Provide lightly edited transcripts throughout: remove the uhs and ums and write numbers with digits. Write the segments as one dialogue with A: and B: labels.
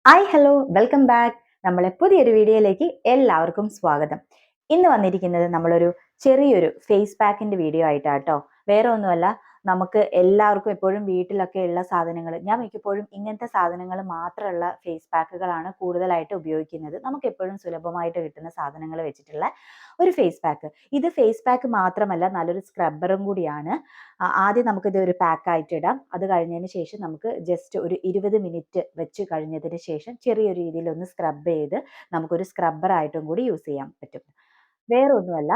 A: Hi hello welcome back. നമ്മളെ പുതിയൊരു വീഡിയോയിലേക്ക് എല്ലാവർക്കും സ്വാഗതം. ഇന്ന് വന്നിരിക്കുന്നത് നമ്മളൊരു ചെറിയൊരു ഫേസ് പാക്കിന്റെ വീഡിയോ ആയിട്ടാട്ടോ. വേറെ ഒന്നുമല്ല, നമുക്ക് എല്ലാവർക്കും എപ്പോഴും വീട്ടിലൊക്കെ ഉള്ള സാധനങ്ങൾ, ഞാൻ മിക്കപ്പോഴും ഇങ്ങനത്തെ സാധനങ്ങൾ മാത്രമുള്ള ഫേസ് പാക്കുകളാണ് കൂടുതലായിട്ട് ഉപയോഗിക്കുന്നത്. നമുക്ക് എപ്പോഴും സുലഭമായിട്ട് കിട്ടുന്ന സാധനങ്ങൾ വെച്ചിട്ടുള്ള ഒരു ഫേസ് പാക്ക്. ഇത് ഫേസ് പാക്ക് മാത്രമല്ല, നല്ലൊരു സ്ക്രബ്ബറും കൂടിയാണ്. ആദ്യം നമുക്കിത് ഒരു പാക്കായിട്ട് ഇടാം. അത് കഴിഞ്ഞതിന് ശേഷം നമുക്ക് ജസ്റ്റ് ഒരു 20 മിനിറ്റ് വെച്ച് കഴിഞ്ഞതിന് ശേഷം ചെറിയൊരു രീതിയിൽ ഒന്ന് സ്ക്രബ് ചെയ്ത് നമുക്കൊരു സ്ക്രബ്ബറായിട്ടും കൂടി യൂസ് ചെയ്യാൻ പറ്റും. വേറെ ഒന്നുമല്ല,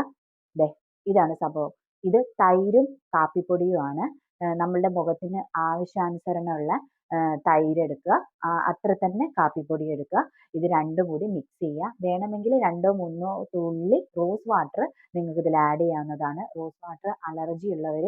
A: ദേ ഇതാണ് സംഭവം. ഇത് തൈരും കാപ്പിപ്പൊടിയുമാണ്. നമ്മളുടെ മുഖത്തിന് ആവശ്യാനുസരണമുള്ള തൈര് എടുക്കുക, അത്ര തന്നെ കാപ്പിപ്പൊടി എടുക്കുക. ഇത് രണ്ടും കൂടി മിക്സ് ചെയ്യുക. വേണമെങ്കിൽ 2 3 തുള്ളി റോസ് വാട്ടർ നിങ്ങൾക്ക് ഇതിൽ ആഡ് ചെയ്യാവുന്നതാണ്. റോസ് വാട്ടർ അലർജി ഉള്ളവർ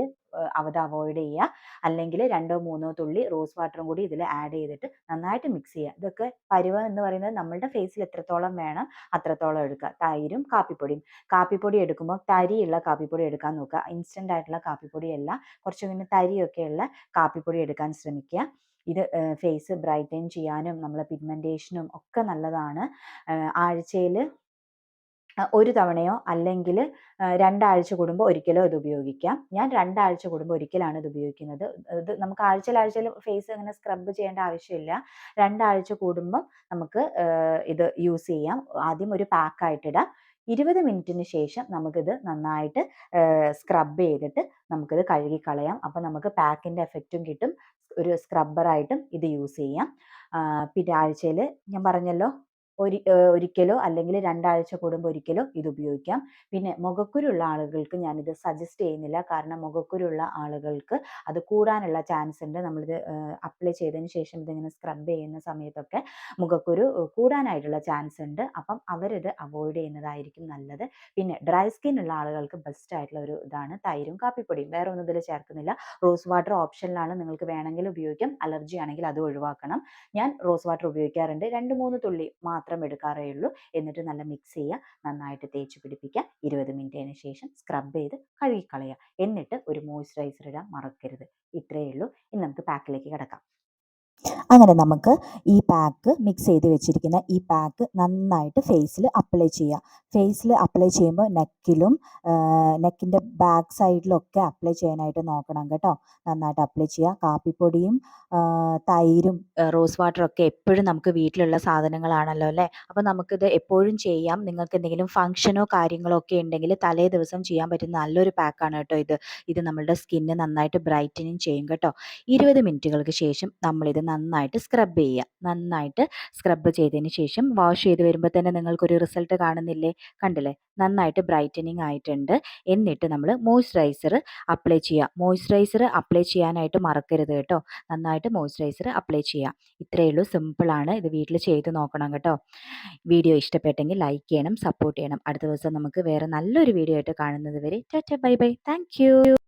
A: അത് അവോയ്ഡ് ചെയ്യുക. അല്ലെങ്കിൽ 2 3 തുള്ളി റോസ് വാട്ടറും കൂടി ഇതിൽ ആഡ് ചെയ്തിട്ട് നന്നായിട്ട് മിക്സ് ചെയ്യുക. ഇതൊക്കെ പരുവം എന്ന് പറയുന്നത് നമ്മളുടെ ഫേസിൽ എത്രത്തോളം വേണം അത്രത്തോളം എടുക്കുക. തൈരും കാപ്പിപ്പൊടിയും. കാപ്പിപ്പൊടി എടുക്കുമ്പോൾ തരിയുള്ള കാപ്പിപ്പൊടി എടുക്കാൻ നോക്കുക. ഇൻസ്റ്റന്റ് ആയിട്ടുള്ള കാപ്പിപ്പൊടിയല്ല, കുറച്ച് പിന്നെ തരിയൊക്കെയുള്ള കാപ്പിപ്പൊടി എടുക്കാൻ ശ്രമിക്കുക. ഇത് ഫേസ് ബ്രൈറ്റൻ ചെയ്യാനും നമ്മളെ പിഗ്മെന്റേഷനും ഒക്കെ നല്ലതാണ്. ആഴ്ചയിൽ ഒരു തവണയോ അല്ലെങ്കിൽ 2 ആഴ്ച കൂടുമ്പോൾ ഒരിക്കലോ ഇത് ഉപയോഗിക്കാം. ഞാൻ 2 ആഴ്ച കൂടുമ്പോൾ ഒരിക്കലാണ് ഇത് ഉപയോഗിക്കുന്നത്. ഇത് നമുക്ക് ആഴ്ചയിൽ ഫേസ് അങ്ങനെ സ്ക്രബ് ചെയ്യേണ്ട ആവശ്യമില്ല. 2 ആഴ്ച കൂടുമ്പോൾ നമുക്ക് ഇത് യൂസ് ചെയ്യാം. ആദ്യം ഒരു പാക്കായിട്ടിടാം. 20 മിനിറ്റിന് ശേഷം നമുക്കിത് നന്നായിട്ട് സ്ക്രബ് ചെയ്തിട്ട് നമുക്കിത് കഴുകിക്കളയാം. അപ്പോൾ നമുക്ക് പാക്കിൻ്റെ എഫക്റ്റും കിട്ടും, ഒരു സ്ക്രബ്ബറായിട്ടും ഇത് യൂസ് ചെയ്യാം. പിന്നെ ആഴ്ചയിൽ ഞാൻ പറഞ്ഞല്ലോ, ഒരിക്കലോ അല്ലെങ്കിൽ 2 ആഴ്ച കൂടുമ്പോൾ ഒരിക്കലോ ഇത് ഉപയോഗിക്കാം. പിന്നെ മുഖക്കുരുള്ള ആളുകൾക്ക് ഞാനിത് സജസ്റ്റ് ചെയ്യുന്നില്ല. കാരണം മുഖക്കുരുള്ള ആളുകൾക്ക് അത് കൂടാനുള്ള ചാൻസ് ഉണ്ട്. നമ്മളിത് അപ്ലൈ ചെയ്തതിന് ശേഷം ഇതിങ്ങനെ സ്ക്രബ് ചെയ്യുന്ന സമയത്തൊക്കെ മുഖക്കുരു കൂടാനായിട്ടുള്ള ചാൻസ് ഉണ്ട്. അപ്പം അവരിത് അവോയ്ഡ് ചെയ്യുന്നതായിരിക്കും നല്ലത്. പിന്നെ ഡ്രൈ സ്കിൻ ഉള്ള ആളുകൾക്ക് ബെസ്റ്റ് ആയിട്ടുള്ള ഒരു ഇതാണ് തൈരും കാപ്പിപ്പൊടിയും. വേറെ ഒന്നും ഇതിൽ ചേർക്കുന്നില്ല. റോസ് വാട്ടർ ഓപ്ഷനിലാണ്, നിങ്ങൾക്ക് വേണമെങ്കിൽ ഉപയോഗിക്കാം. അലർജി ആണെങ്കിൽ അത് ഒഴിവാക്കണം. ഞാൻ റോസ് വാട്ടർ ഉപയോഗിക്കാറുണ്ട്. 2 3 തുള്ളി മാത്രം എടുക്കാറേ ഉള്ളൂ. എന്നിട്ട് നല്ല മിക്സ് ചെയ്യുക, നന്നായിട്ട് തേച്ച് പിടിപ്പിക്കുക. 20 മിനിറ്റിന് ശേഷം സ്ക്രബ് ചെയ്ത് കഴുകിക്കളയുക. എന്നിട്ട് ഒരു മോയ്സ്ചറൈസർ ഇടാൻ മറക്കരുത്. ഇത്രയേ ഉള്ളൂ. ഇനി നമുക്ക് പാക്കിലേക്ക് കിടക്കാം. അങ്ങനെ നമുക്ക് ഈ പാക്ക് മിക്സ് ചെയ്ത് വെച്ചിരിക്കുന്ന ഈ പാക്ക് നന്നായിട്ട് ഫേസിൽ അപ്ലൈ ചെയ്യുക. ഫേസിൽ അപ്ലൈ ചെയ്യുമ്പോൾ നെക്കിലും നെക്കിൻ്റെ ബാക്ക് സൈഡിലൊക്കെ അപ്ലൈ ചെയ്യാനായിട്ട് നോക്കണം കേട്ടോ. നന്നായിട്ട് അപ്ലൈ ചെയ്യുക. കാപ്പിപ്പൊടിയും തൈരും റോസ് വാട്ടറൊക്കെ എപ്പോഴും നമുക്ക് വീട്ടിലുള്ള സാധനങ്ങളാണല്ലോ അല്ലേ. അപ്പോൾ നമുക്കിത് എപ്പോഴും ചെയ്യാം. നിങ്ങൾക്ക് എന്തെങ്കിലും ഫംഗ്ഷനോ കാര്യങ്ങളോ ഒക്കെ ഉണ്ടെങ്കിൽ തലേ ദിവസം ചെയ്യാൻ പറ്റുന്ന നല്ലൊരു പാക്കാണ് കേട്ടോ ഇത്. ഇത് നമ്മളുടെ സ്കിന്ന് നന്നായിട്ട് ബ്രൈറ്റനിങ് ചെയ്യും കേട്ടോ. 20 മിനിറ്റുകൾക്ക് ശേഷം നമ്മളിത് നന്നായിട്ട് സ്ക്രബ് ചെയ്യുക. നന്നായിട്ട് സ്ക്രബ് ചെയ്തതിന് ശേഷം വാഷ് ചെയ്ത് വരുമ്പോൾ തന്നെ നിങ്ങൾക്കൊരു റിസൾട്ട് കാണുന്നില്ലേ? കണ്ടില്ലേ? നന്നായിട്ട് ബ്രൈറ്റനിങ് ആയിട്ടുണ്ട്. എന്നിട്ട് നമ്മൾ മോയ്സ്ചറൈസർ അപ്ലൈ ചെയ്യുക. മോയ്സ്ചറൈസർ അപ്ലൈ ചെയ്യാനായിട്ട് മറക്കരുത് കേട്ടോ. നന്നായിട്ട് മോയ്സ്ചറൈസർ അപ്ലൈ ചെയ്യുക. ഇത്രയേ ഉള്ളൂ, സിമ്പിളാണ്. ഇത് വീട്ടിൽ ചെയ്ത് നോക്കണം കേട്ടോ. വീഡിയോ ഇഷ്ടപ്പെട്ടെങ്കിൽ ലൈക്ക് ചെയ്യണം, സപ്പോർട്ട് ചെയ്യണം. അടുത്ത ദിവസം നമുക്ക് വേറെ നല്ലൊരു വീഡിയോ ആയിട്ട് കാണുന്നത് വരെ Tata bye bye. Thank you.